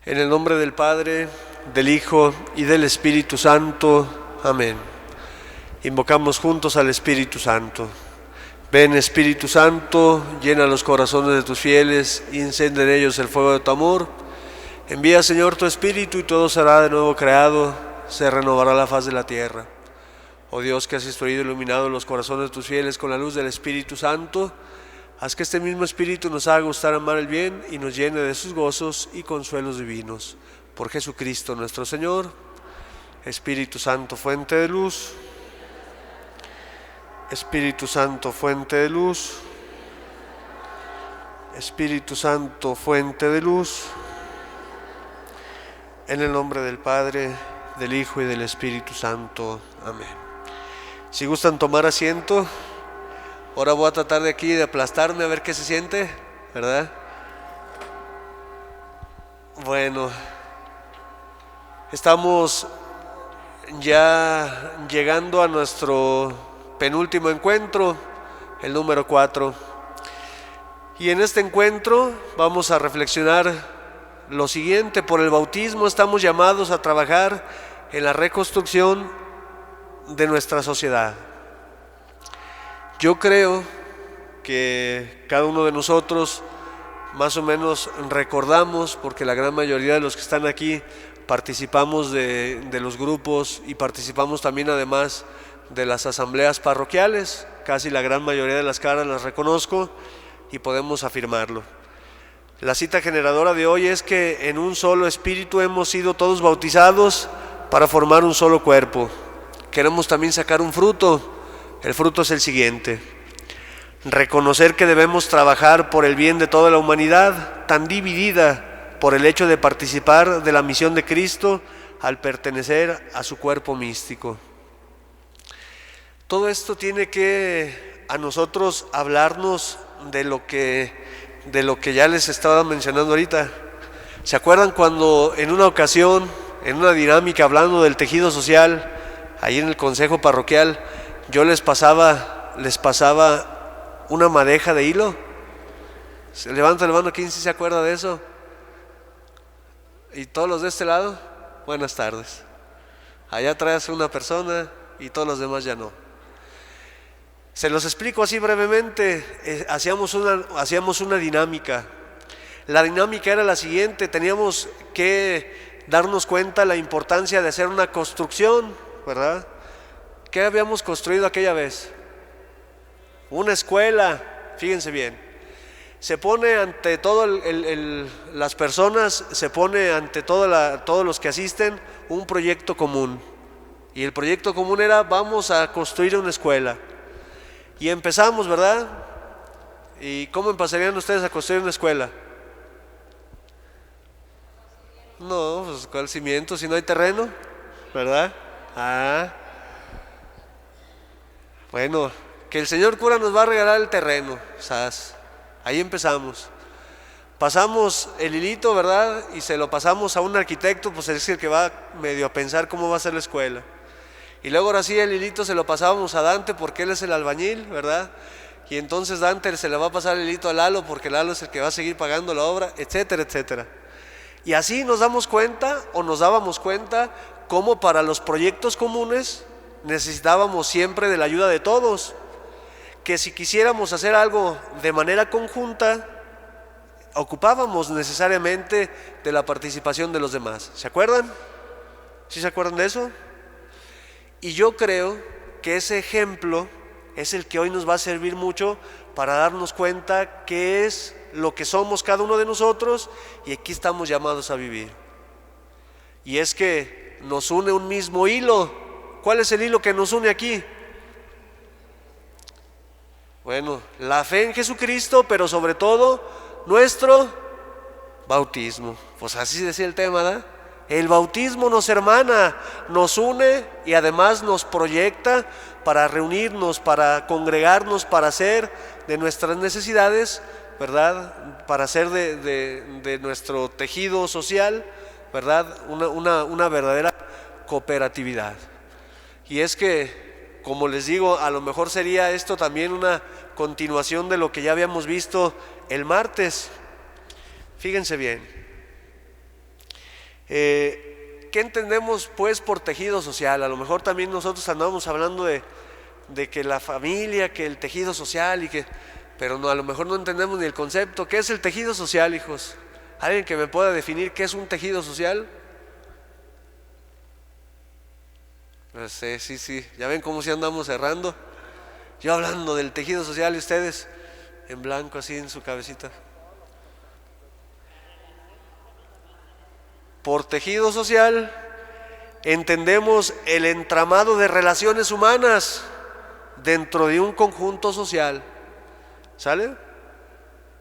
En el nombre del Padre, del Hijo y del Espíritu Santo. Amén. Invocamos juntos al Espíritu Santo. Ven, Espíritu Santo, llena los corazones de tus fieles y enciende en ellos el fuego de tu amor. Envía, Señor, tu Espíritu y todo será de nuevo creado, se renovará la faz de la tierra. Oh Dios, que has instruido y iluminado los corazones de tus fieles con la luz del Espíritu Santo, haz que este mismo Espíritu nos haga gustar amar el bien y nos llene de sus gozos y consuelos divinos. Por Jesucristo nuestro Señor. Espíritu Santo, fuente de luz. Espíritu Santo, fuente de luz. Espíritu Santo, fuente de luz. En el nombre del Padre, del Hijo y del Espíritu Santo. Amén. Si gustan tomar asiento, ahora voy a tratar de aquí de aplastarme a ver qué se siente, ¿verdad? Bueno, estamos ya llegando a nuestro penúltimo encuentro, el número 4. Y en este encuentro vamos a reflexionar lo siguiente: por el bautismo estamos llamados a trabajar en la reconstrucción de nuestra sociedad. Yo creo que cada uno de nosotros más o menos recordamos, porque la gran mayoría de los que están aquí participamos de los grupos y participamos también además de las asambleas parroquiales. Casi la gran mayoría de las caras las reconozco y podemos afirmarlo. La cita generadora de hoy es que en un solo espíritu hemos sido todos bautizados para formar un solo cuerpo. Queremos también sacar un fruto. El fruto es el siguiente: reconocer que debemos trabajar por el bien de toda la humanidad, tan dividida por el hecho de participar de la misión de Cristo al pertenecer a su cuerpo místico. Todo esto tiene que a nosotros hablarnos de lo que ya les estaba mencionando ahorita. ¿Se acuerdan cuando en una ocasión, en una dinámica hablando del tejido social, ahí en el consejo parroquial, yo les pasaba una madeja de hilo? Levanta la mano, ¿quién sí se acuerda de eso? ¿Y todos los de este lado? Buenas tardes. Allá atrás una persona y todos los demás ya no. Se los explico así brevemente. Hacíamos una dinámica. La dinámica era la siguiente: teníamos que darnos cuenta la importancia de hacer una construcción, ¿verdad? ¿Qué habíamos construido aquella vez? Una escuela. Fíjense bien, se pone ante todo las personas, se pone ante todos los que asisten un proyecto común. Y el proyecto común era: vamos a construir una escuela. Y empezamos, ¿verdad? ¿Y cómo empezarían ustedes a construir una escuela? No, pues ¿cuál cimiento si no hay terreno? ¿Verdad? Bueno, que el señor cura nos va a regalar el terreno. ¿Sabes? Ahí empezamos. Pasamos el hilito, ¿verdad? Y se lo pasamos a un arquitecto, pues es el que va medio a pensar cómo va a ser la escuela. Y luego ahora sí el hilito se lo pasábamos a Dante porque él es el albañil, ¿verdad? Y entonces Dante se le va a pasar el hilito a Lalo porque Lalo es el que va a seguir pagando la obra, etcétera, etcétera. Y así nos dábamos cuenta cómo para los proyectos comunes necesitábamos siempre de la ayuda de todos. Que si quisiéramos hacer algo de manera conjunta, ocupábamos necesariamente de la participación de los demás. ¿Se acuerdan? ¿Sí se acuerdan de eso? Y yo creo que ese ejemplo es el que hoy nos va a servir mucho para darnos cuenta qué es lo que somos cada uno de nosotros y aquí estamos llamados a vivir. Y es que nos une un mismo hilo. ¿Cuál es el hilo que nos une aquí? Bueno, la fe en Jesucristo, pero sobre todo nuestro bautismo. Pues así decía el tema, ¿verdad? El bautismo nos hermana, nos une y además nos proyecta para reunirnos, para congregarnos, para hacer de nuestras necesidades, ¿verdad? Para hacer de nuestro tejido social, ¿verdad? Una verdadera cooperatividad. Y es que, como les digo, a lo mejor sería esto también una continuación de lo que ya habíamos visto el martes. Fíjense bien. ¿Qué entendemos pues por tejido social? A lo mejor también nosotros andamos hablando de que la familia, que el tejido social pero no, a lo mejor no entendemos ni el concepto. ¿Qué es el tejido social, hijos? ¿Alguien que me pueda definir qué es un tejido social? Pues, sí, ya ven cómo si andamos cerrando. Yo hablando del tejido social y ustedes en blanco así en su cabecita. Por tejido social entendemos el entramado de relaciones humanas dentro de un conjunto social. ¿Sale?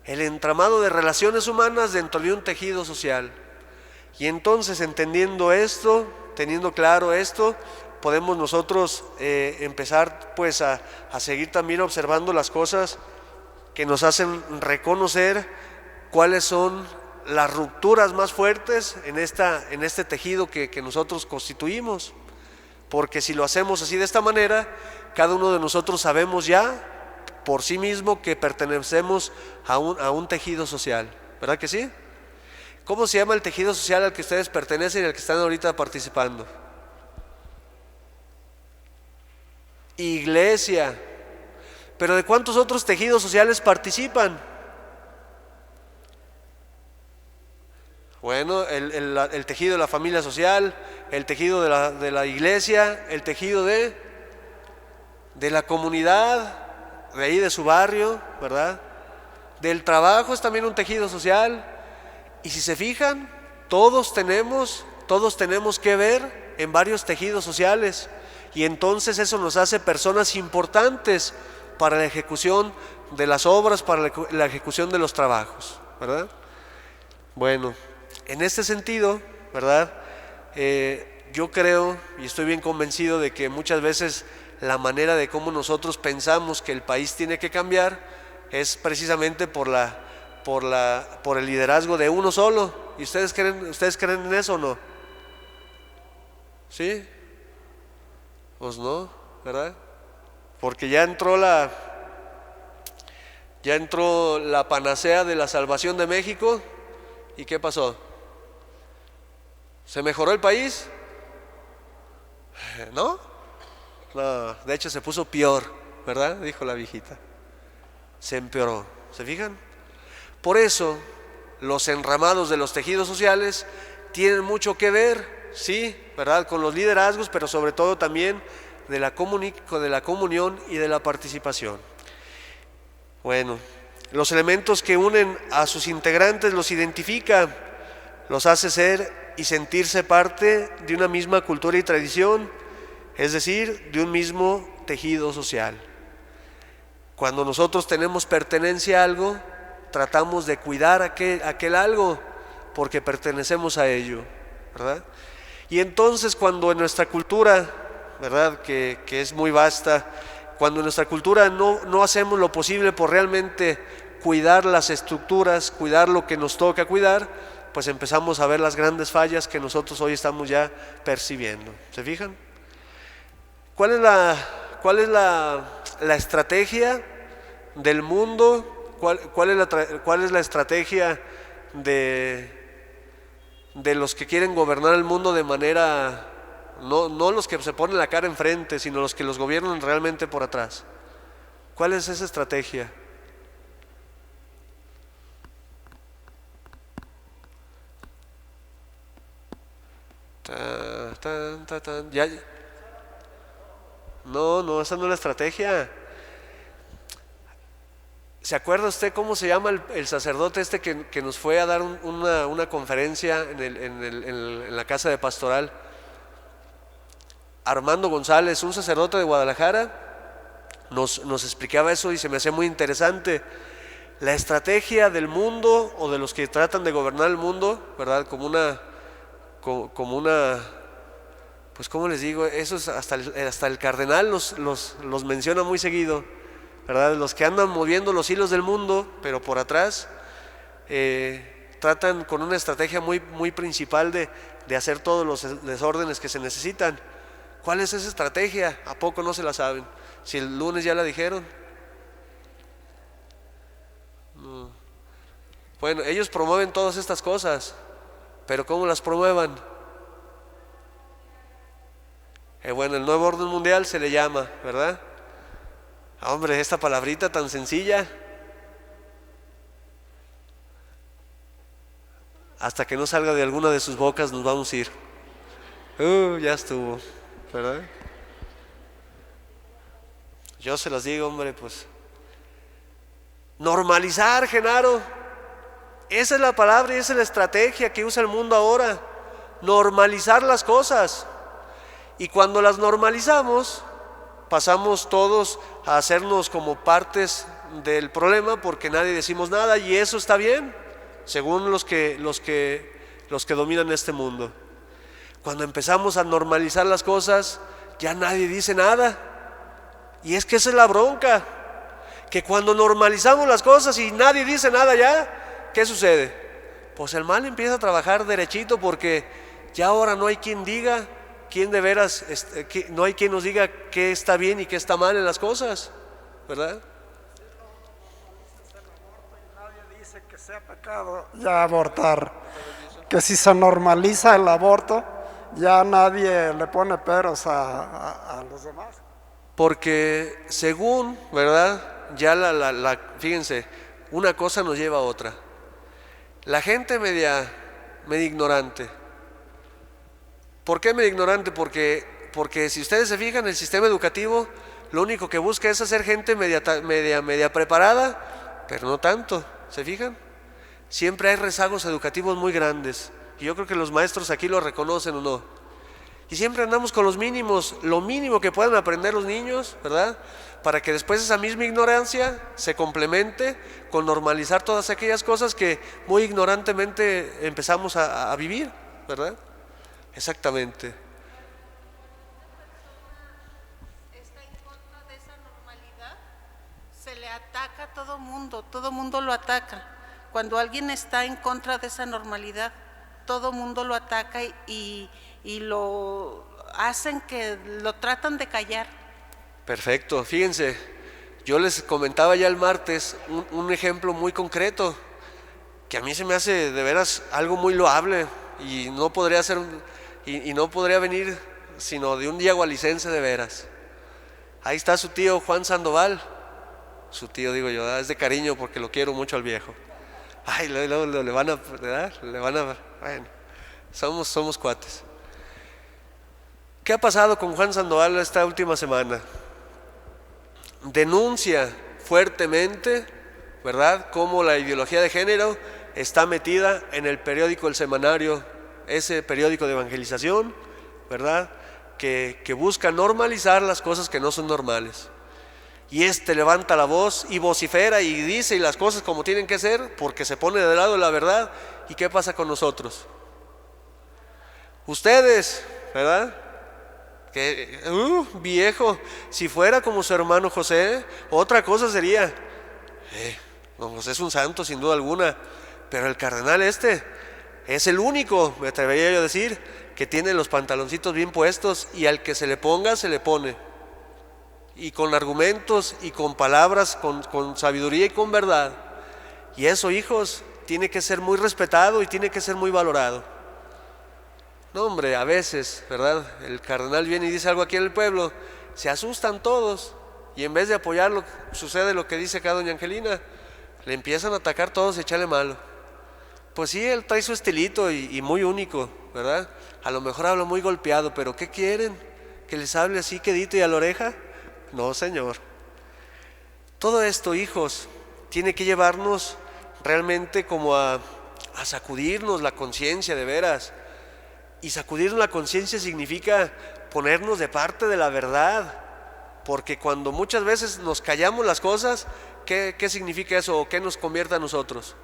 El entramado de relaciones humanas dentro de un tejido social. Y entonces, entendiendo esto, teniendo claro esto, podemos nosotros empezar pues a seguir también observando las cosas que nos hacen reconocer cuáles son las rupturas más fuertes en este tejido que nosotros constituimos. Porque si lo hacemos así de esta manera, cada uno de nosotros sabemos ya por sí mismo que pertenecemos a un tejido social, ¿verdad que sí? ¿Cómo se llama el tejido social al que ustedes pertenecen y al que están ahorita participando? Iglesia. Pero ¿de cuántos otros tejidos sociales participan? Bueno, el tejido de la familia social, el tejido de la iglesia, el tejido de la comunidad, de ahí de su barrio, ¿verdad? Del trabajo es también un tejido social. Y si se fijan, todos tenemos que ver en varios tejidos sociales. Y entonces eso nos hace personas importantes para la ejecución de las obras, para la ejecución de los trabajos, ¿verdad? Bueno, en este sentido, ¿verdad? Yo creo y estoy bien convencido de que muchas veces la manera de cómo nosotros pensamos que el país tiene que cambiar es precisamente por el liderazgo de uno solo. ¿Y ustedes creen en eso o no? ¿Sí? Pues no, ¿verdad? Porque ya entró la panacea de la salvación de México. ¿Y qué pasó? ¿Se mejoró el país? ¿No? No, de hecho se puso peor, ¿verdad? Dijo la viejita. Se empeoró, ¿se fijan? Por eso, los enramados de los tejidos sociales tienen mucho que ver, sí, ¿verdad? Con los liderazgos, pero sobre todo también de la comunión y de la participación. Bueno, los elementos que unen a sus integrantes los identifica, los hace ser y sentirse parte de una misma cultura y tradición, es decir, de un mismo tejido social. Cuando nosotros tenemos pertenencia a algo, tratamos de cuidar aquel algo porque pertenecemos a ello, ¿verdad? Y entonces cuando en nuestra cultura, ¿verdad? Que es muy vasta, cuando en nuestra cultura no hacemos lo posible por realmente cuidar las estructuras, cuidar lo que nos toca cuidar, pues empezamos a ver las grandes fallas que nosotros hoy estamos ya percibiendo. ¿Se fijan? ¿Cuál es la estrategia del mundo? ¿Cuál es la estrategia de los que quieren gobernar el mundo de manera, no los que se ponen la cara enfrente, sino los que los gobiernan realmente por atrás? ¿Cuál es esa estrategia? Ya. No, esa no es la estrategia. ¿Se acuerda usted cómo se llama el sacerdote este que nos fue a dar una conferencia en la casa de pastoral? Armando González, un sacerdote de Guadalajara, nos explicaba eso y se me hacía muy interesante. La estrategia del mundo o de los que tratan de gobernar el mundo, ¿verdad? Como una, pues ¿cómo les digo? Eso es hasta el cardenal los menciona muy seguido, ¿verdad? Los que andan moviendo los hilos del mundo, pero por atrás, tratan con una estrategia muy, muy principal de hacer todos los desórdenes que se necesitan. ¿Cuál es esa estrategia? ¿A poco no se la saben? Si el lunes ya la dijeron. No. Bueno, ellos promueven todas estas cosas, pero ¿cómo las promuevan? Bueno, el nuevo orden mundial se le llama, ¿verdad? Hombre, esta palabrita tan sencilla, hasta que no salga de alguna de sus bocas nos vamos a ir. Ya estuvo, ¿verdad? Yo se las digo, hombre, pues. Normalizar, Genaro. Esa es la palabra y esa es la estrategia que usa el mundo ahora. Normalizar las cosas. Y cuando las normalizamos, pasamos todos a hacernos como partes del problema porque nadie decimos nada, y eso está bien, según los que dominan este mundo. Cuando empezamos a normalizar las cosas, ya nadie dice nada. Y es que esa es la bronca, que cuando normalizamos las cosas y nadie dice nada ya, ¿qué sucede? Pues el mal empieza a trabajar derechito, porque ya ahora no hay quien diga quién de veras, no hay quien nos diga qué está bien y qué está mal en las cosas, ¿verdad? Nadie dice que sea pecado ya abortar, que si se normaliza el aborto, ya nadie le pone peros a los demás. Porque según, ¿verdad? Ya fíjense, una cosa nos lleva a otra. La gente media ignorante. ¿Por qué media ignorante? Porque si ustedes se fijan, el sistema educativo lo único que busca es hacer gente media preparada, pero no tanto, ¿se fijan? Siempre hay rezagos educativos muy grandes, y yo creo que los maestros aquí lo reconocen o no. Y siempre andamos con los mínimos, lo mínimo que puedan aprender los niños, ¿verdad? Para que después esa misma ignorancia se complemente con normalizar todas aquellas cosas que muy ignorantemente empezamos a vivir, ¿verdad? Exactamente. Está en contra de esa normalidad, se le ataca a todo mundo lo ataca. Cuando alguien está en contra de esa normalidad, todo mundo lo ataca y lo hacen, que lo tratan de callar. Perfecto, fíjense, yo les comentaba ya el martes un ejemplo muy concreto que a mí se me hace de veras algo muy loable, y no podría ser y no podría venir sino de un diagualicense de veras. Ahí está su tío Juan Sandoval, su tío digo yo, es de cariño porque lo quiero mucho al viejo. Ay, luego le van a, ¿verdad? Bueno, somos cuates. ¿Qué ha pasado con Juan Sandoval esta última semana? Denuncia fuertemente, ¿verdad?, cómo la ideología de género está metida en el periódico El Semanario, ese periódico de evangelización, ¿verdad?, que busca normalizar las cosas que no son normales. Y levanta la voz y vocifera y dice las cosas como tienen que ser, porque se pone del lado de la verdad. ¿Y qué pasa con nosotros? Ustedes, ¿verdad?, que viejo, si fuera como su hermano José, otra cosa sería. Don José es un santo sin duda alguna, pero el cardenal es el único, me atrevería yo a decir, que tiene los pantaloncitos bien puestos, y al que se le ponga, se le pone, y con argumentos y con palabras, con sabiduría y con verdad. Y eso, hijos, tiene que ser muy respetado y tiene que ser muy valorado. No, hombre, a veces, ¿verdad?, el cardenal viene y dice algo aquí en el pueblo, se asustan todos, y en vez de apoyarlo, sucede lo que dice acá doña Angelina, le empiezan a atacar todos y echarle malo. Pues sí, él trae su estilito y muy único, ¿verdad? A lo mejor habla muy golpeado, pero ¿qué quieren? ¿Que les hable así quedito y a la oreja? No, señor. Todo esto, hijos, tiene que llevarnos realmente como a sacudirnos la conciencia de veras. Y sacudirnos la conciencia significa ponernos de parte de la verdad, porque cuando muchas veces nos callamos las cosas, ¿qué significa eso? ¿O qué nos convierte a nosotros?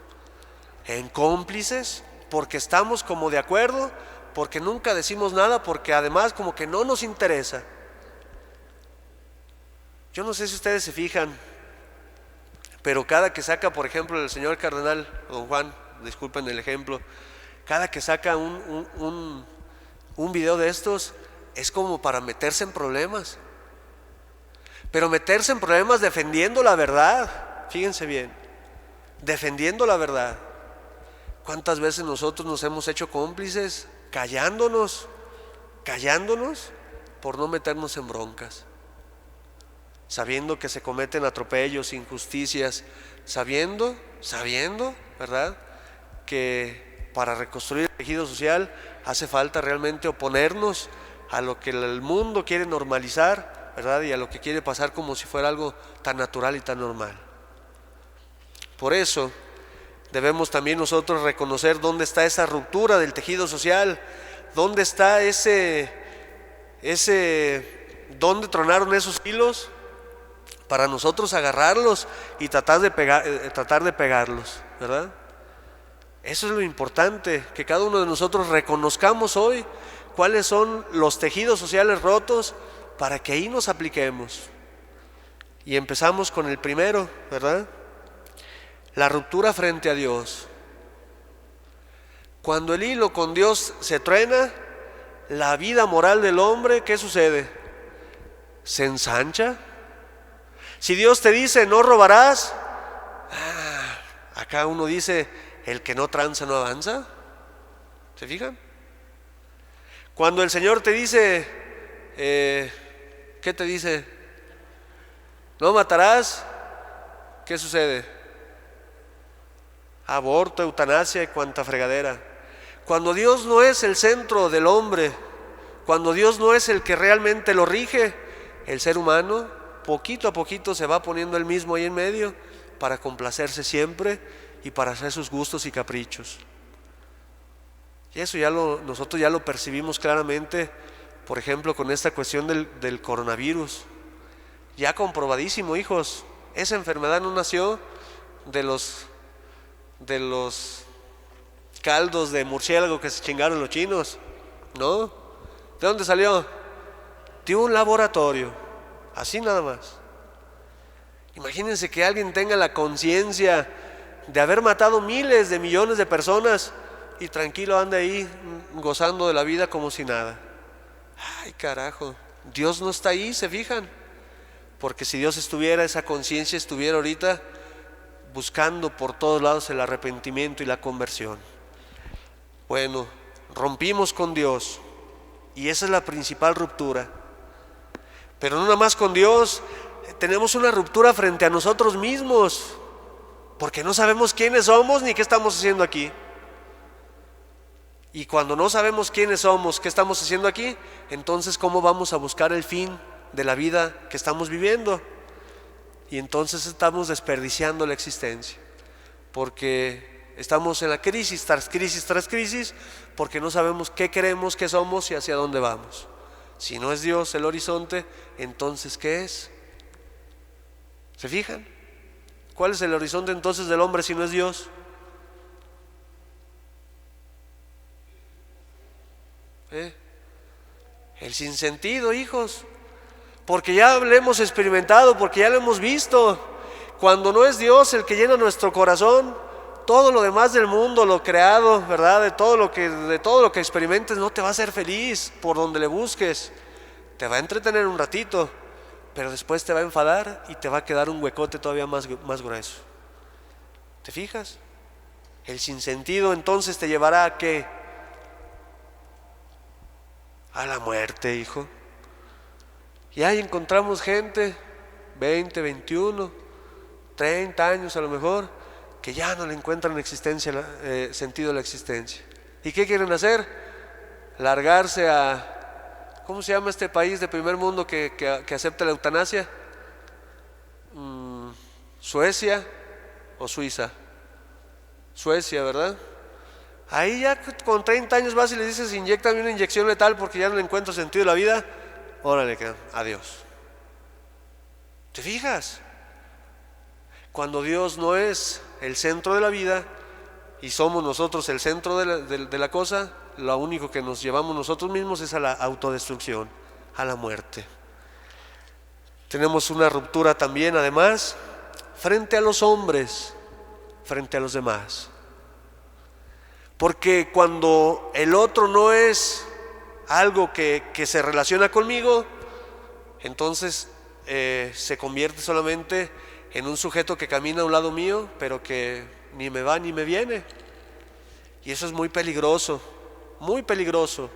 En cómplices, porque estamos como de acuerdo, porque nunca decimos nada, porque además como que no nos interesa. Yo no sé si ustedes se fijan, pero cada que saca, por ejemplo, el señor cardenal, don Juan, disculpen el ejemplo, cada que saca un video de estos, es como para meterse en problemas. Pero meterse en problemas defendiendo la verdad, fíjense bien, defendiendo la verdad. ¿Cuántas veces nosotros nos hemos hecho cómplices callándonos por no meternos en broncas? Sabiendo que se cometen atropellos, injusticias, sabiendo, ¿verdad?, que para reconstruir el tejido social hace falta realmente oponernos a lo que el mundo quiere normalizar, ¿verdad?, y a lo que quiere pasar como si fuera algo tan natural y tan normal. Por eso debemos también nosotros reconocer dónde está esa ruptura del tejido social, dónde está dónde tronaron esos hilos, para nosotros agarrarlos y tratar de pegarlos, ¿verdad? Eso es lo importante, que cada uno de nosotros reconozcamos hoy cuáles son los tejidos sociales rotos para que ahí nos apliquemos. Y empezamos con el primero, ¿verdad? La ruptura frente a Dios. Cuando el hilo con Dios se truena, la vida moral del hombre, ¿qué sucede? Se ensancha. Si Dios te dice no robarás, acá uno dice el que no tranza no avanza. ¿Se fijan? Cuando el Señor te dice, ¿qué te dice? No matarás, ¿qué sucede? Aborto, eutanasia y cuanta fregadera. Cuando Dios no es el centro del hombre, cuando Dios no es el que realmente lo rige, el ser humano poquito a poquito se va poniendo él mismo ahí en medio para complacerse siempre y para hacer sus gustos y caprichos. Y eso nosotros ya lo percibimos claramente, por ejemplo, con esta cuestión del coronavirus. Ya comprobadísimo, hijos, esa enfermedad no nació de los caldos de murciélago que se chingaron los chinos, ¿no? ¿De dónde salió? De un laboratorio. Así nada más. Imagínense que alguien tenga la conciencia de haber matado miles de millones de personas y tranquilo anda ahí gozando de la vida como si nada. Ay, carajo, Dios no está ahí, ¿se fijan? Porque si Dios estuviera, esa conciencia estuviera ahorita buscando por todos lados el arrepentimiento y la conversión. Bueno, rompimos con Dios y esa es la principal ruptura. Pero no nada más con Dios, tenemos una ruptura frente a nosotros mismos, porque no sabemos quiénes somos ni qué estamos haciendo aquí. Y cuando no sabemos quiénes somos, qué estamos haciendo aquí, entonces ¿cómo vamos a buscar el fin de la vida que estamos viviendo? Y entonces estamos desperdiciando la existencia, porque estamos en la crisis tras crisis, porque no sabemos qué queremos, qué somos y hacia dónde vamos. Si no es Dios el horizonte, entonces ¿qué es? ¿Se fijan? ¿Cuál es el horizonte entonces del hombre si no es Dios? El sinsentido, hijos, porque ya lo hemos experimentado, porque ya lo hemos visto. Cuando no es Dios el que llena nuestro corazón, todo lo demás del mundo, lo creado, ¿verdad? De todo lo que experimentes no te va a hacer feliz por donde le busques. Te va a entretener un ratito, pero después te va a enfadar y te va a quedar un huecote todavía más grueso. ¿Te fijas? El sinsentido entonces te llevará ¿a qué? A la muerte, hijo. Y ahí encontramos gente, 20, 21, 30 años a lo mejor, que ya no le encuentran sentido a la existencia. ¿Y qué quieren hacer? Largarse a, ¿cómo se llama este país de primer mundo que acepta la eutanasia? ¿Suecia o Suiza? Suecia, ¿verdad? Ahí ya con 30 años vas y le dices, inyéctame una inyección letal porque ya no le encuentro sentido a la vida. Órale, adiós. ¿Te fijas? Cuando Dios no es el centro de la vida y somos nosotros el centro de la cosa, lo único que nos llevamos nosotros mismos es a la autodestrucción, a la muerte. Tenemos una ruptura también, además, frente a los hombres, frente a los demás. Porque cuando el otro no es algo que se relaciona conmigo, entonces se convierte solamente en un sujeto que camina a un lado mío, pero que ni me va ni me viene. Y eso es muy peligroso, muy peligroso.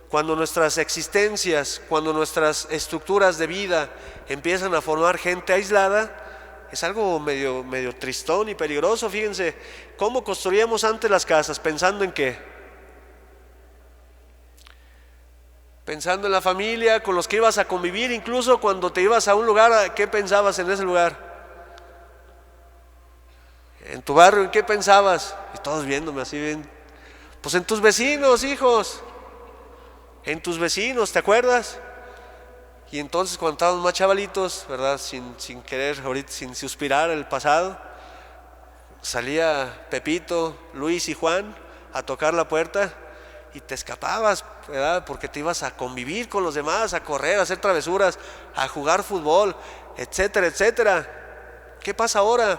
Cuando nuestras existencias, cuando nuestras estructuras de vida empiezan a formar gente aislada, es algo medio tristón y peligroso. Fíjense, ¿cómo construíamos antes las casas? ¿Pensando en qué? Pensando en la familia, con los que ibas a convivir. Incluso cuando te ibas a un lugar, ¿qué pensabas en ese lugar? En tu barrio, ¿en qué pensabas? Y todos viéndome así bien. Pues en tus vecinos, hijos. En tus vecinos, ¿te acuerdas? Y entonces cuando estábamos más chavalitos, ¿verdad? Sin querer, ahorita sin suspirar el pasado, salía Pepito, Luis y Juan a tocar la puerta y te escapabas, ¿verdad? Porque te ibas a convivir con los demás, a correr, a hacer travesuras, a jugar fútbol, etcétera, etcétera. ¿Qué pasa ahora?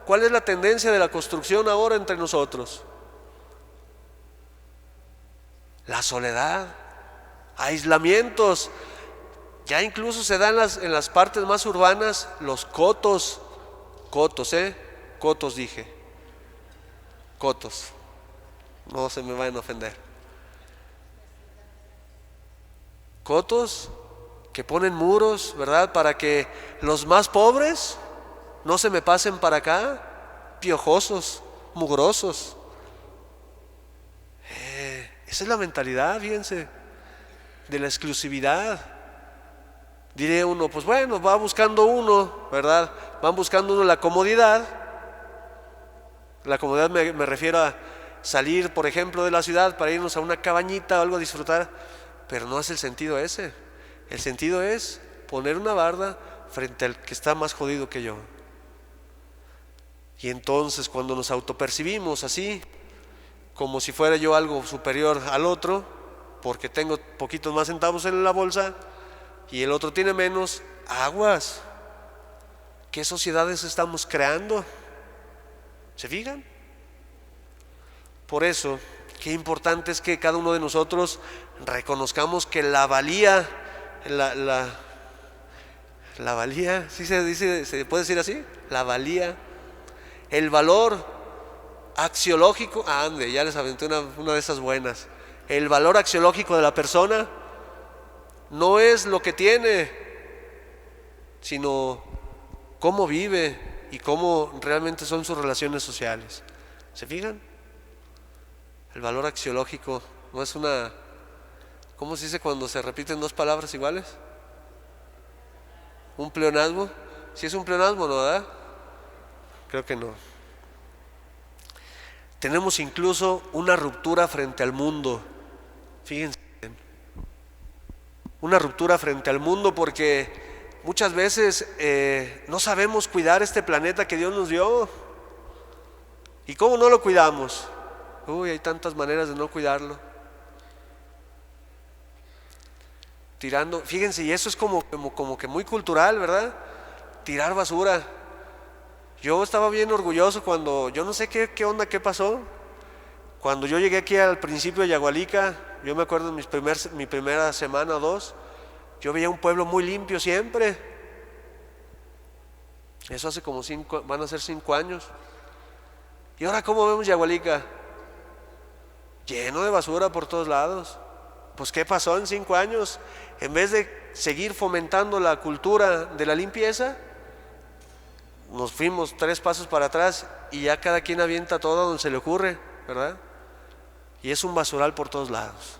¿Cuál es la tendencia de la construcción ahora entre nosotros? La soledad, aislamientos. Ya incluso se dan en las partes más urbanas los cotos, cotos dije, cotos, no se me vayan a ofender. Cotos que ponen muros, ¿verdad? Para que los más pobres no se me pasen para acá, piojosos, mugrosos. Esa es la mentalidad, fíjense, de la exclusividad. Diré uno, pues bueno, va buscando uno, ¿verdad? Van buscando uno la comodidad. La comodidad me refiero a salir, por ejemplo, de la ciudad para irnos a una cabañita o algo a disfrutar, pero no es el sentido ese. El sentido es poner una barda frente al que está más jodido que yo. Y entonces cuando nos autopercibimos así, como si fuera yo algo superior al otro, porque tengo poquitos más centavos en la bolsa y el otro tiene menos, aguas. ¿Qué sociedades estamos creando? ¿Se fijan? Por eso, qué importante es que cada uno de nosotros reconozcamos que la valía, la valía, ¿sí se dice, se puede decir así? La valía, el valor axiológico, ande, ya les aventé una de esas buenas. El valor axiológico de la persona no es lo que tiene, sino cómo vive y cómo realmente son sus relaciones sociales. ¿Se fijan? El valor axiológico no es una... ¿Cómo se dice cuando se repiten dos palabras iguales? ¿Un pleonasmo? ¿Sí es un pleonasmo, no, verdad? Creo que no. Tenemos incluso una ruptura frente al mundo. Fíjense, una ruptura frente al mundo porque muchas veces no sabemos cuidar este planeta que Dios nos dio. ¿Y cómo no lo cuidamos? Hay tantas maneras de no cuidarlo. Tirando, fíjense, y eso es como que muy cultural, ¿verdad? Tirar basura. Yo estaba bien orgulloso cuando, yo no sé qué onda, qué pasó. Cuando yo llegué aquí al principio de Yagualica, yo me acuerdo de mi primera semana o dos, yo veía un pueblo muy limpio siempre. Eso hace como van a ser 5 años. Y ahora, ¿cómo vemos Yagualica? Lleno de basura por todos lados. Pues ¿qué pasó en 5 años? En vez de seguir fomentando la cultura de la limpieza, nos fuimos 3 pasos para atrás y ya cada quien avienta todo donde se le ocurre, ¿verdad? Y es un basural por todos lados.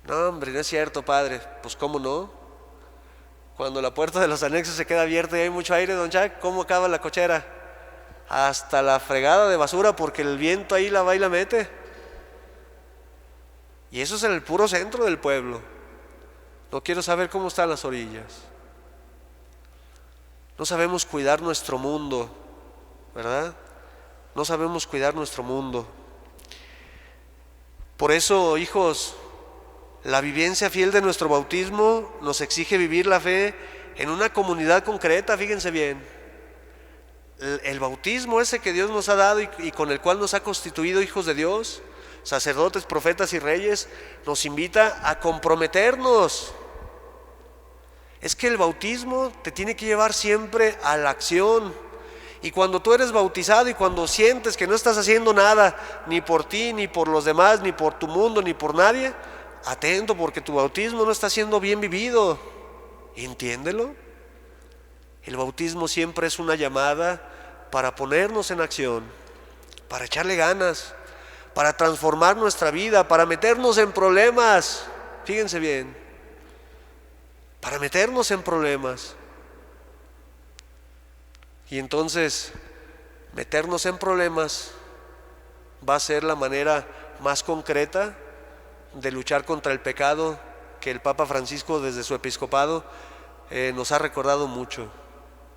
No, hombre, no es cierto, padre. Pues ¿cómo no? Cuando la puerta de los anexos se queda abierta y hay mucho aire, don Jack, ¿cómo acaba la cochera? Hasta la fregada de basura porque el viento ahí la va y la mete. Y eso es en el puro centro del pueblo. No quiero saber cómo están las orillas. No sabemos cuidar nuestro mundo, ¿verdad? No sabemos cuidar nuestro mundo. Por eso, hijos, la vivencia fiel de nuestro bautismo nos exige vivir la fe en una comunidad concreta, fíjense bien. El bautismo ese que Dios nos ha dado y con el cual nos ha constituido hijos de Dios, sacerdotes, profetas y reyes, nos invita a comprometernos. Es que el bautismo te tiene que llevar siempre a la acción. Y cuando tú eres bautizado y cuando sientes que no estás haciendo nada, ni por ti, ni por los demás, ni por tu mundo, ni por nadie, atento, porque tu bautismo no está siendo bien vivido. Entiéndelo. El bautismo siempre es una llamada para ponernos en acción, para echarle ganas, para transformar nuestra vida, para meternos en problemas. Fíjense bien, para meternos en problemas. Y entonces, meternos en problemas va a ser la manera más concreta de luchar contra el pecado que el Papa Francisco desde su episcopado nos ha recordado mucho.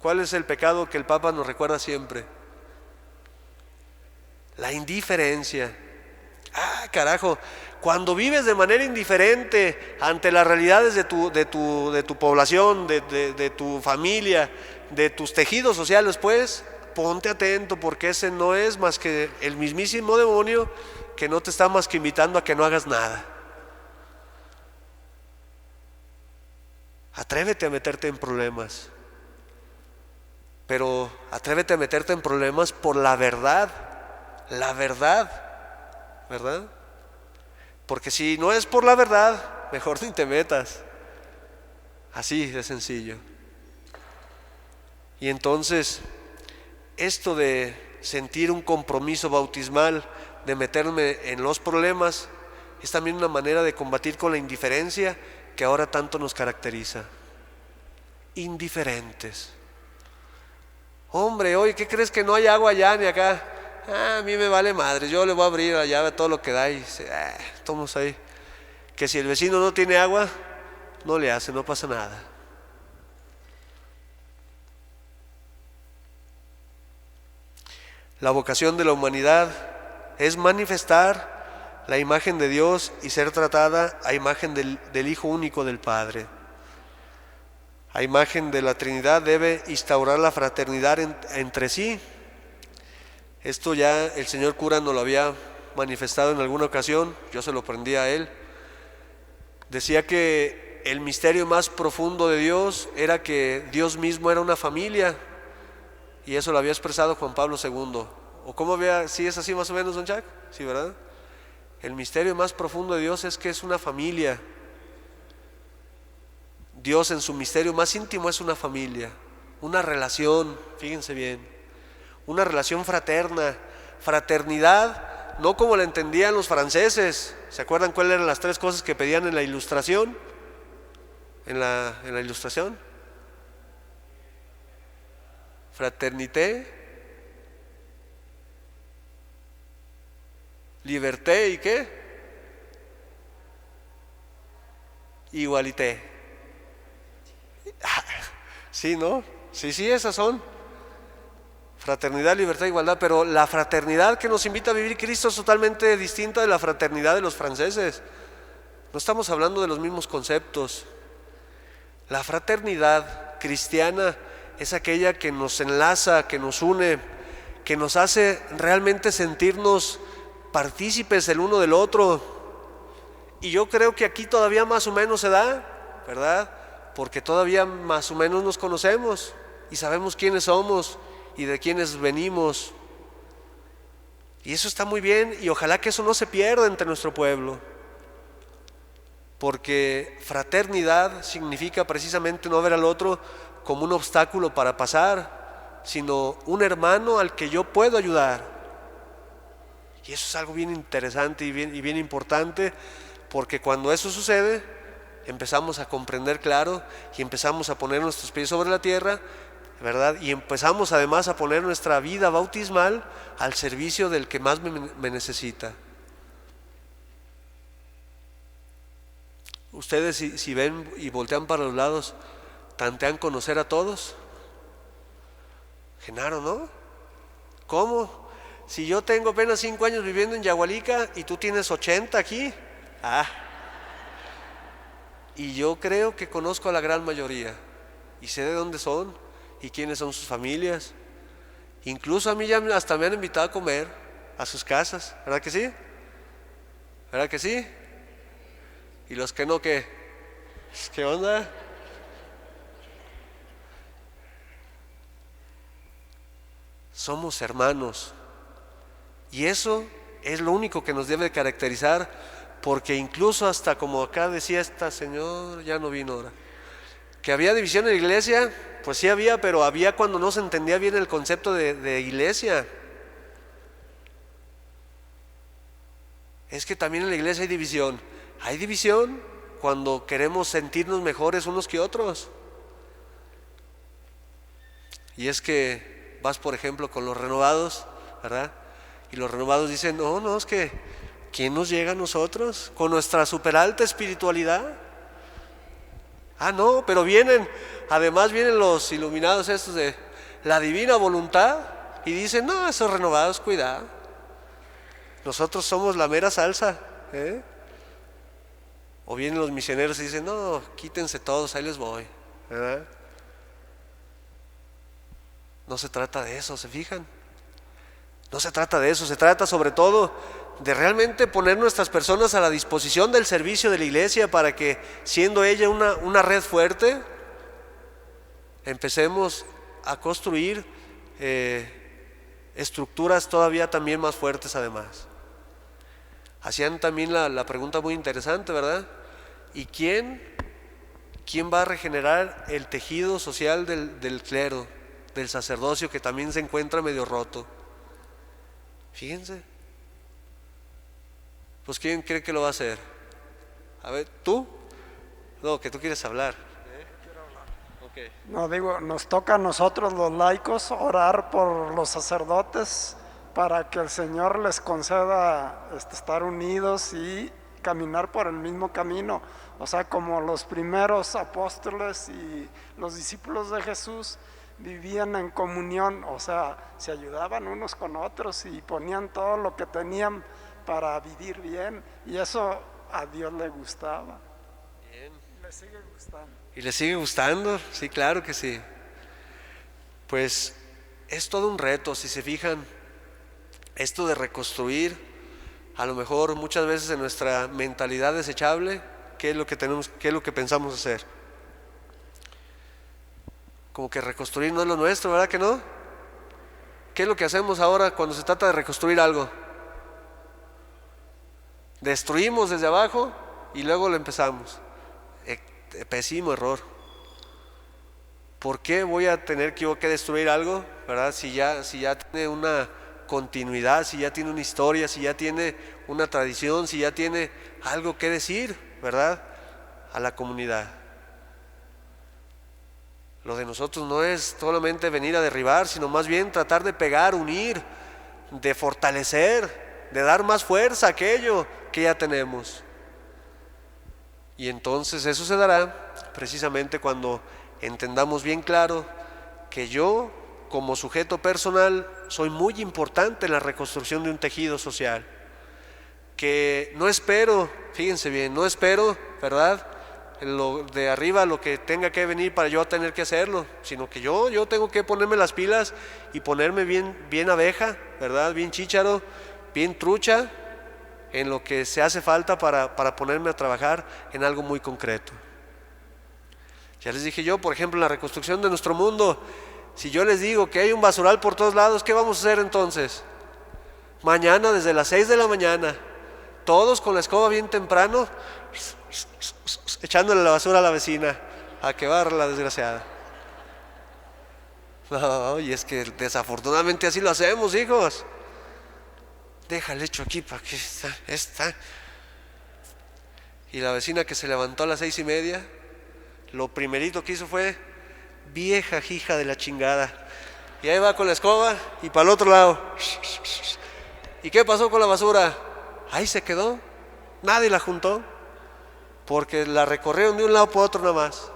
¿Cuál es el pecado que el Papa nos recuerda siempre? La indiferencia. Carajo, cuando vives de manera indiferente ante las realidades de tu población, de tu familia, de tus tejidos sociales, pues, ponte atento, porque ese no es más que el mismísimo demonio que no te está más que invitando a que no hagas nada. Atrévete a meterte en problemas, pero atrévete a meterte en problemas por la verdad, ¿verdad? Porque si no es por la verdad, mejor ni te metas. Así de sencillo. Y entonces, esto de sentir un compromiso bautismal, de meterme en los problemas, es también una manera de combatir con la indiferencia que ahora tanto nos caracteriza. Indiferentes. Hombre, oye, ¿qué crees que no hay agua allá ni acá? A mí me vale madre, yo le voy a abrir la llave a todo lo que da y estamos ahí. Que si el vecino no tiene agua, no le hace, no pasa nada. La vocación de la humanidad es manifestar la imagen de Dios y ser tratada a imagen del Hijo único del Padre. A imagen de la Trinidad debe instaurar la fraternidad entre sí. Esto ya el señor cura nos lo había manifestado en alguna ocasión, yo se lo aprendí a él. Decía que el misterio más profundo de Dios era que Dios mismo era una familia, y eso lo había expresado Juan Pablo II. ¿O cómo había? ¿Sí es así más o menos, don Jack? Sí, ¿verdad? El misterio más profundo de Dios es que es una familia. Dios en su misterio más íntimo es una familia, una relación, fíjense bien, una relación fraterna, fraternidad, no como la entendían los franceses. ¿Se acuerdan cuáles eran las 3 cosas que pedían en la Ilustración? En la Ilustración. Fraternité, liberté y ¿qué? Igualité. Sí, ¿no? Sí, esas son. Fraternidad, libertad, igualdad, pero la fraternidad que nos invita a vivir Cristo es totalmente distinta de la fraternidad de los franceses. No estamos hablando de los mismos conceptos. La fraternidad cristiana es aquella que nos enlaza, que nos une, que nos hace realmente sentirnos partícipes el uno del otro. Y yo creo que aquí todavía más o menos se da, ¿verdad? Porque todavía más o menos nos conocemos y sabemos quiénes somos y de quiénes venimos. Y eso está muy bien, y ojalá que eso no se pierda entre nuestro pueblo, porque fraternidad significa precisamente no ver al otro como un obstáculo para pasar, sino un hermano al que yo puedo ayudar. Y eso es algo bien interesante y bien importante, porque cuando eso sucede, empezamos a comprender claro y empezamos a poner nuestros pies sobre la tierra, ¿verdad? Y empezamos además a poner nuestra vida bautismal al servicio del que más me necesita. Ustedes si ven y voltean para los lados, ¿tantean conocer a todos? Genaro, ¿no? ¿Cómo? Si yo tengo apenas 5 años viviendo en Yagualica y tú tienes 80 aquí. Y yo creo que conozco a la gran mayoría y sé de dónde son y quiénes son sus familias. Incluso a mí ya hasta me han invitado a comer a sus casas, ¿verdad que sí? ¿Verdad que sí? Y los que no, ¿qué? ¿Qué onda? somos hermanos. Y eso es lo único que nos debe caracterizar, porque incluso hasta como acá decía esta señora, ya no vino ahora, que había división en la iglesia, pues sí había, pero había cuando no se entendía bien el concepto de iglesia. Es que también en la iglesia hay división. Hay división cuando queremos sentirnos mejores unos que otros. Y es que vas, por ejemplo, con los renovados, ¿verdad? Y los renovados dicen, no, es que ¿quién nos llega a nosotros? Con nuestra super alta espiritualidad. No, pero además vienen los iluminados estos de la divina voluntad y dicen, no, esos renovados, cuidado. Nosotros somos la mera salsa, ¿eh? O vienen los misioneros y dicen, no, quítense todos, ahí les voy, ¿verdad? No se trata de eso, ¿se fijan? No se trata de eso, se trata sobre todo de realmente poner nuestras personas a la disposición del servicio de la iglesia para que, siendo ella una red fuerte, empecemos a construir estructuras todavía también más fuertes además. Hacían también la pregunta muy interesante, ¿verdad? ¿Y quién va a regenerar el tejido social del clero, del sacerdocio, que también se encuentra medio roto? Fíjense. Pues ¿quién cree que lo va a hacer? A ver, ¿tú? No, que tú quieres hablar. Quiero hablar. Okay. No, digo, nos toca a nosotros los laicos orar por los sacerdotes para que el Señor les conceda estar unidos y caminar por el mismo camino. O sea, como los primeros apóstoles y los discípulos de Jesús vivían en comunión, o sea, se ayudaban unos con otros y ponían todo lo que tenían para vivir bien, y eso a Dios le gustaba. Bien. Y le sigue gustando. ¿Y le sigue gustando? Sí, claro que sí. Pues es todo un reto, si se fijan, esto de reconstruir, a lo mejor muchas veces en nuestra mentalidad desechable, ¿qué es lo que pensamos hacer? Como que reconstruir no es lo nuestro, ¿verdad que no? ¿Qué es lo que hacemos ahora cuando se trata de reconstruir algo? Destruimos desde abajo y luego lo empezamos. Pésimo error. ¿Por qué voy a tener que destruir algo, verdad? Si ya tiene una continuidad, si ya tiene una historia, si ya tiene una tradición, si ya tiene algo que decir, ¿verdad? A la comunidad. Lo de nosotros no es solamente venir a derribar, sino más bien tratar de pegar, unir, de fortalecer, de dar más fuerza a aquello que ya tenemos. Y entonces eso se dará precisamente cuando entendamos bien claro que yo, como sujeto personal, soy muy importante en la reconstrucción de un tejido social. Que no espero, fíjense bien, no espero, ¿verdad?, lo de arriba, lo que tenga que venir para yo tener que hacerlo, sino que yo tengo que ponerme las pilas y ponerme bien abeja, ¿verdad?, bien chícharo, bien trucha, en lo que se hace falta para ponerme a trabajar en algo muy concreto. Ya les dije yo, por ejemplo, en la reconstrucción de nuestro mundo, si yo les digo que hay un basural por todos lados, ¿qué vamos a hacer entonces? Mañana desde las 6 de la mañana, todos con la escoba bien temprano, echándole la basura a la vecina, a que barra la desgraciada. No, y es que desafortunadamente así lo hacemos, hijos. Deja el hecho aquí para que está. Y la vecina que se levantó a las 6:30, lo primerito que hizo fue, vieja hija de la chingada. Y ahí va con la escoba y para el otro lado. ¿Y qué pasó con la basura? Ahí se quedó, nadie la juntó, porque la recorrieron de un lado para otro nada más.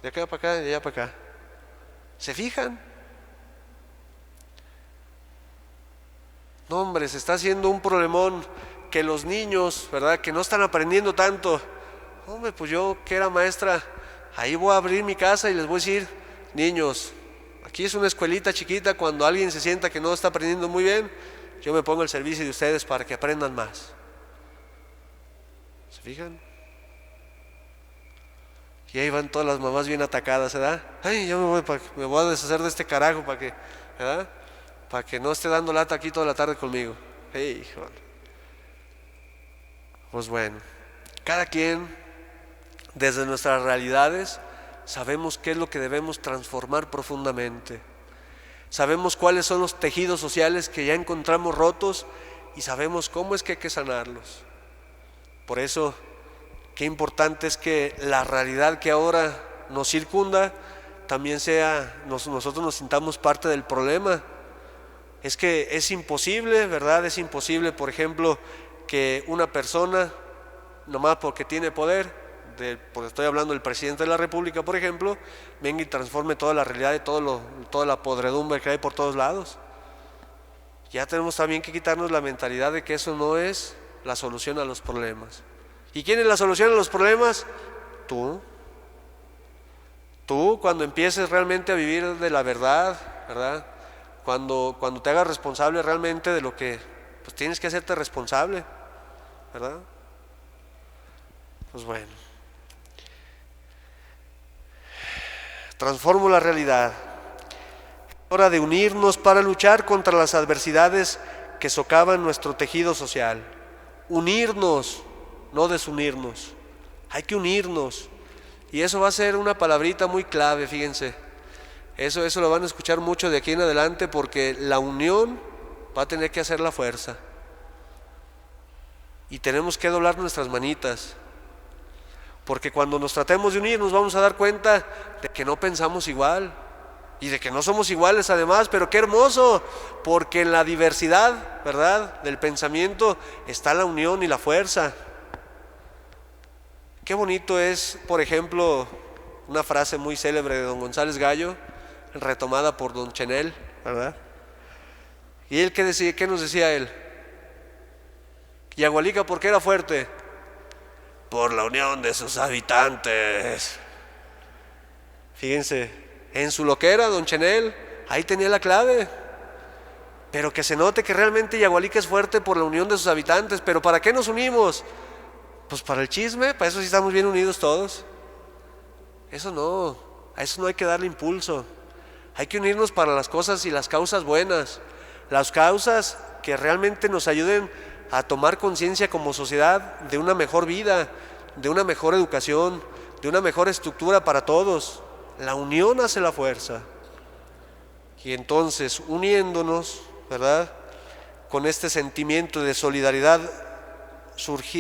De acá para acá, de allá para acá. ¿Se fijan? No, hombre, se está haciendo un problemón que los niños, ¿verdad?, que no están aprendiendo tanto. Hombre, pues yo que era maestra, ahí voy a abrir mi casa y les voy a decir, niños, aquí es una escuelita chiquita, cuando alguien se sienta que no está aprendiendo muy bien, yo me pongo al servicio de ustedes para que aprendan más. ¿Se fijan? Y ahí van todas las mamás bien atacadas, ¿verdad? Ay, yo me voy a deshacer de este carajo para que ¿verdad? Para que no esté dando lata aquí toda la tarde conmigo. Híjole. Pues bueno, cada quien desde nuestras realidades sabemos qué es lo que debemos transformar profundamente. Sabemos cuáles son los tejidos sociales que ya encontramos rotos y sabemos cómo es que hay que sanarlos. Por eso, qué importante es que la realidad que ahora nos circunda también nosotros nos sintamos parte del problema. Es que es imposible, ¿verdad? Es imposible, por ejemplo, que una persona, nomás porque tiene poder, porque estoy hablando del presidente de la República, por ejemplo, venga y transforme toda la realidad y toda la podredumbre que hay por todos lados. Ya tenemos también que quitarnos la mentalidad de que eso no es la solución a los problemas. ¿Y quién es la solución a los problemas? Tú. Tú, cuando empieces realmente a vivir de la verdad, ¿verdad? Cuando te hagas responsable realmente de lo que pues tienes que hacerte responsable, ¿verdad? Pues bueno. Transformo la realidad. Es hora de unirnos para luchar contra las adversidades que socavan nuestro tejido social. Unirnos, no desunirnos. Hay que unirnos. Y eso va a ser una palabrita muy clave, fíjense. Eso lo van a escuchar mucho de aquí en adelante, porque la unión va a tener que hacer la fuerza. Y tenemos que doblar nuestras manitas. Porque cuando nos tratemos de unir nos vamos a dar cuenta de que no pensamos igual y de que no somos iguales además, pero qué hermoso, porque en la diversidad, ¿verdad?, del pensamiento está la unión y la fuerza. Qué bonito es, por ejemplo, una frase muy célebre de don González Gallo, retomada por don Chenel, ¿verdad? Y él, ¿qué nos decía él? Yagualica, ¿por qué era fuerte? Por la unión de sus habitantes. Fíjense, en su loquera, don Chenel, ahí tenía la clave. Pero que se note que realmente Yagualica es fuerte por la unión de sus habitantes. ¿Pero para qué nos unimos? Pues para el chisme, para eso sí estamos bien unidos todos. Eso no, a eso no hay que darle impulso. Hay que unirnos para las cosas y las causas buenas. Las causas que realmente nos ayuden a tomar conciencia como sociedad de una mejor vida, de una mejor educación, de una mejor estructura para todos. La unión hace la fuerza. Y entonces, uniéndonos, ¿verdad?, con este sentimiento de solidaridad surgida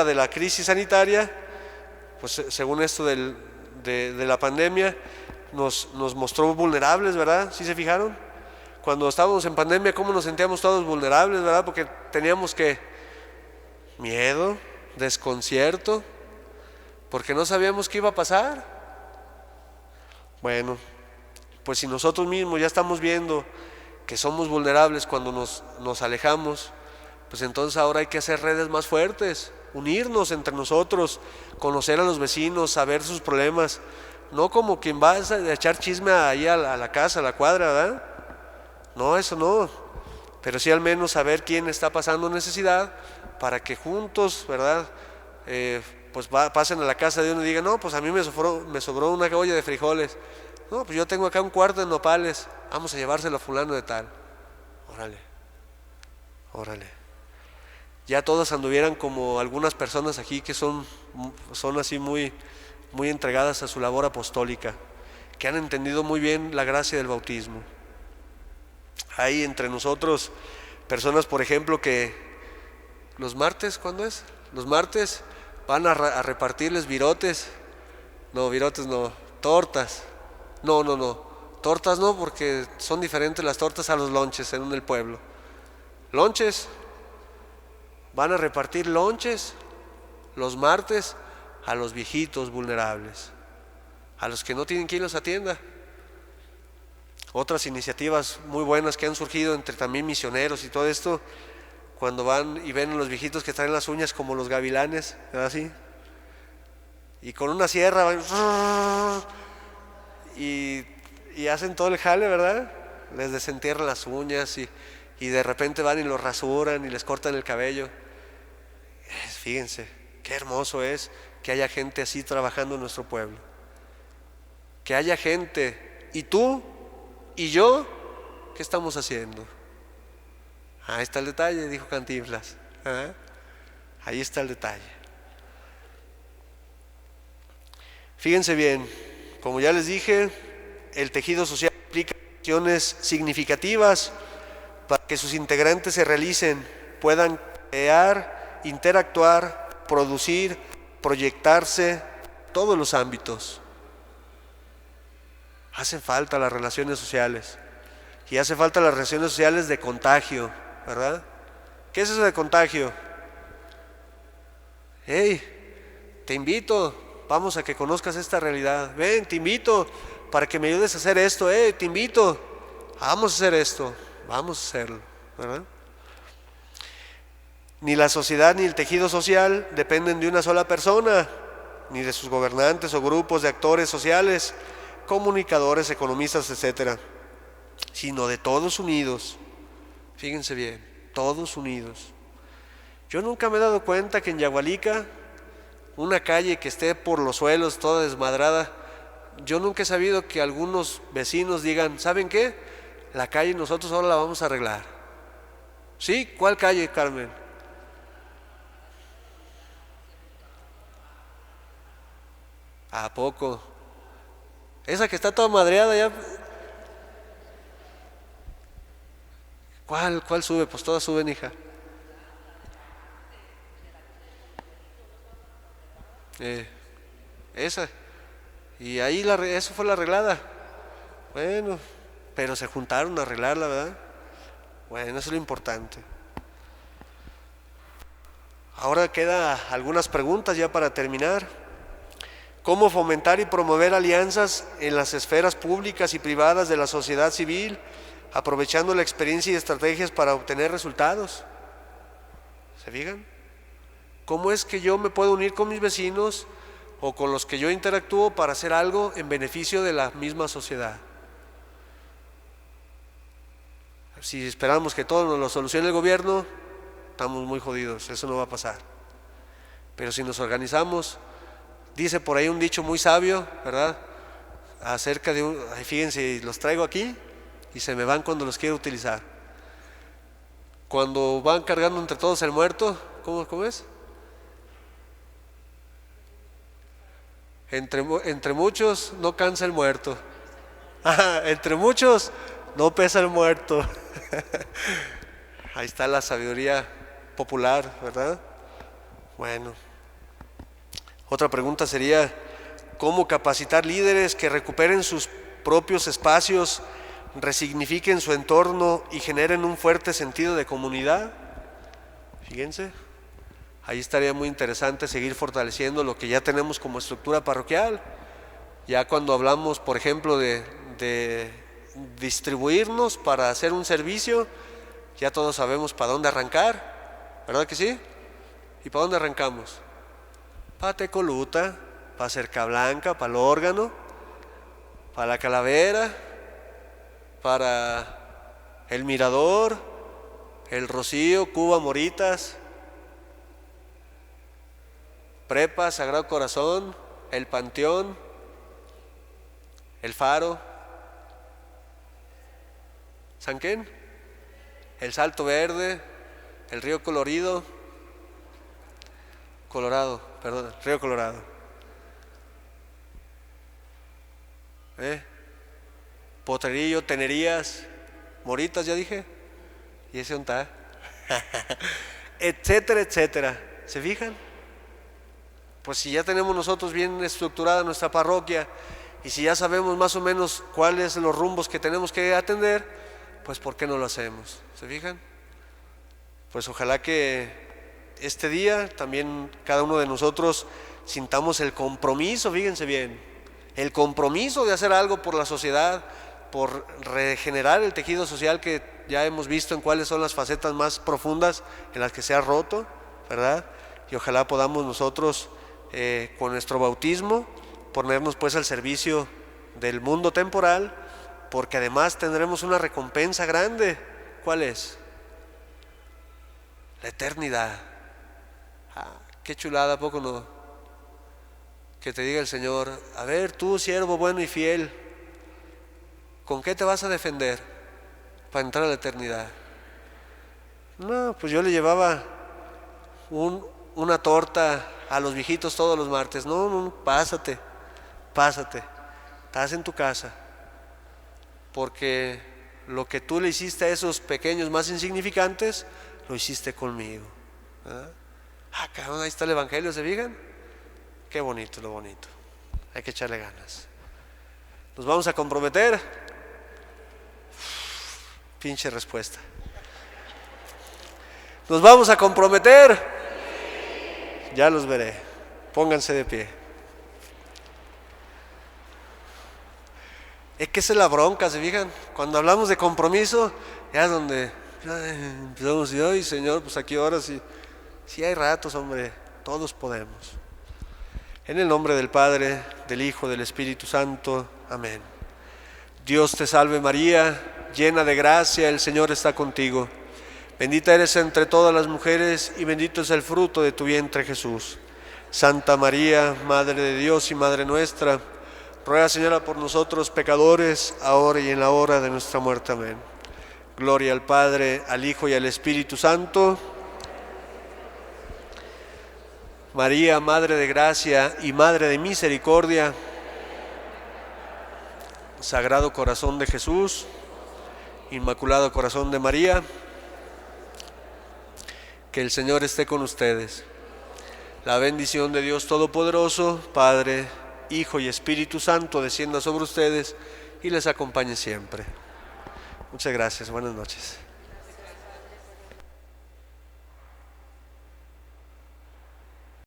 de la crisis sanitaria, pues según esto de la pandemia, nos mostró vulnerables, ¿verdad? ¿Sí se fijaron? Cuando estábamos en pandemia, ¿cómo nos sentíamos todos vulnerables, verdad? Porque teníamos miedo, desconcierto, porque no sabíamos qué iba a pasar. Bueno, pues si nosotros mismos ya estamos viendo que somos vulnerables cuando nos alejamos, pues entonces ahora hay que hacer redes más fuertes, unirnos entre nosotros, conocer a los vecinos, saber sus problemas, no como quien va a echar chisme ahí a la casa, a la cuadra, ¿verdad? No, eso no, pero sí al menos saber quién está pasando necesidad para que juntos, ¿verdad?, pues pasen a la casa de uno y digan, no, pues a mí me sobró una olla de frijoles, no, pues yo tengo acá un cuarto de nopales, vamos a llevárselo a fulano de tal. Órale. Ya todos anduvieran como algunas personas aquí que son así muy, muy entregadas a su labor apostólica, que han entendido muy bien la gracia del bautismo. Hay entre nosotros personas, por ejemplo, que los martes, ¿cuándo es? Los martes van a repartirles virotes. No, virotes no, tortas. No, tortas no, porque son diferentes las tortas a los lonches en el pueblo. Lonches, van a repartir lonches los martes a los viejitos vulnerables, a los que no tienen quien los atienda. Otras iniciativas muy buenas que han surgido entre también misioneros y todo esto, cuando van y ven a los viejitos que traen las uñas como los gavilanes, así, y con una sierra van y hacen todo el jale, ¿verdad? Les desentierran las uñas y de repente van y los rasuran y les cortan el cabello. Fíjense, qué hermoso es que haya gente así trabajando en nuestro pueblo. que haya gente, y tú y yo, ¿qué estamos haciendo? Ahí está el detalle, dijo Cantinflas. Ahí está el detalle. Fíjense bien, como ya les dije, el tejido social implica acciones significativas para que sus integrantes se realicen, puedan crear, interactuar, producir, proyectarse, todos los ámbitos. Hacen falta las relaciones sociales, y hace falta las relaciones sociales de contagio, ¿verdad? ¿Qué es eso de contagio? Hey, te invito, vamos a que conozcas esta realidad. Ven, te invito para que me ayudes a hacer esto. Te invito, vamos a hacer esto, vamos a hacerlo, ¿verdad? Ni la sociedad ni el tejido social dependen de una sola persona, ni de sus gobernantes o grupos de actores sociales, comunicadores, economistas, etcétera, sino de todos unidos. Fíjense bien, todos unidos. Yo nunca me he dado cuenta que en Yagualica, una calle que esté por los suelos, toda desmadrada, yo nunca he sabido que algunos vecinos digan, ¿saben qué? La calle nosotros ahora la vamos a arreglar. ¿Sí? ¿Cuál calle, Carmen? ¿A poco? Esa que está toda madreada ya. ¿Cuál sube? Pues todas suben, hija. Esa. Y ahí eso fue la arreglada. Bueno, pero se juntaron a arreglarla, ¿verdad? Bueno, eso es lo importante. Ahora quedan algunas preguntas ya para terminar. ¿Cómo fomentar y promover alianzas en las esferas públicas y privadas de la sociedad civil, aprovechando la experiencia y estrategias para obtener resultados? ¿Se fijan? ¿Cómo es que yo me puedo unir con mis vecinos o con los que yo interactúo para hacer algo en beneficio de la misma sociedad? Si esperamos que todo nos lo solucione el gobierno, estamos muy jodidos, eso no va a pasar. Pero si nos organizamos, dice por ahí un dicho muy sabio, ¿verdad? Acerca de fíjense, los traigo aquí y se me van cuando los quiero utilizar. Cuando van cargando entre todos el muerto, ¿cómo es? Entre muchos no cansa el muerto. Entre muchos no pesa el muerto. Ahí está la sabiduría popular, ¿verdad? Bueno. Otra pregunta sería, ¿cómo capacitar líderes que recuperen sus propios espacios, resignifiquen su entorno y generen un fuerte sentido de comunidad? Fíjense, ahí estaría muy interesante seguir fortaleciendo lo que ya tenemos como estructura parroquial. Ya cuando hablamos, por ejemplo, de distribuirnos para hacer un servicio, ya todos sabemos para dónde arrancar, ¿verdad que sí? ¿Y para dónde arrancamos? Para Tecoluta, para Cerca Blanca, para el órgano, para la Calavera, para el Mirador, el Rocío, Cuba, Moritas, Prepa, Sagrado Corazón, el Panteón, el Faro, Sanquén, el Salto Verde, el Río Colorado, Río Colorado. Potrerillo, Tenerías, Moritas, ya dije. Y ese un está. Etcétera, etcétera. ¿Se fijan? Pues si ya tenemos nosotros bien estructurada nuestra parroquia y si ya sabemos más o menos cuáles son los rumbos que tenemos que atender, pues ¿por qué no lo hacemos? ¿Se fijan? Pues ojalá que este día también cada uno de nosotros sintamos el compromiso, fíjense bien, el compromiso de hacer algo por la sociedad, por regenerar el tejido social que ya hemos visto en cuáles son las facetas más profundas en las que se ha roto, ¿verdad? Y ojalá podamos nosotros con nuestro bautismo ponernos pues al servicio del mundo temporal, porque además tendremos una recompensa grande. ¿Cuál es? La eternidad. Qué chulada, ¿a poco no? que te diga el Señor: a ver, tú, siervo bueno y fiel, ¿con qué te vas a defender para entrar a la eternidad? No, pues yo le llevaba una torta a los viejitos todos los martes. No, pásate, estás en tu casa, porque lo que tú le hiciste a esos pequeños más insignificantes, lo hiciste conmigo. Cabrón, ahí está el Evangelio, ¿se fijan? Qué bonito, lo bonito. Hay que echarle ganas. ¿Nos vamos a comprometer? Pinche respuesta. ¿Nos vamos a comprometer? Ya los veré. Pónganse de pie. Es que esa es la bronca, ¿se fijan? Cuando hablamos de compromiso, ya es donde empezamos y, ay, Señor, pues aquí ahora sí hay ratos, hombre, todos podemos. En el nombre del Padre, del Hijo, del Espíritu Santo. Amén. Dios te salve María, llena de gracia, el Señor está contigo. Bendita eres entre todas las mujeres y bendito es el fruto de tu vientre, Jesús. Santa María, Madre de Dios y Madre nuestra, ruega, Señora, por nosotros pecadores, ahora y en la hora de nuestra muerte. Amén. Gloria al Padre, al Hijo y al Espíritu Santo. María, Madre de gracia y Madre de misericordia, Sagrado Corazón de Jesús, Inmaculado Corazón de María, que el Señor esté con ustedes. La bendición de Dios Todopoderoso, Padre, Hijo y Espíritu Santo, descienda sobre ustedes y les acompañe siempre. Muchas gracias, buenas noches.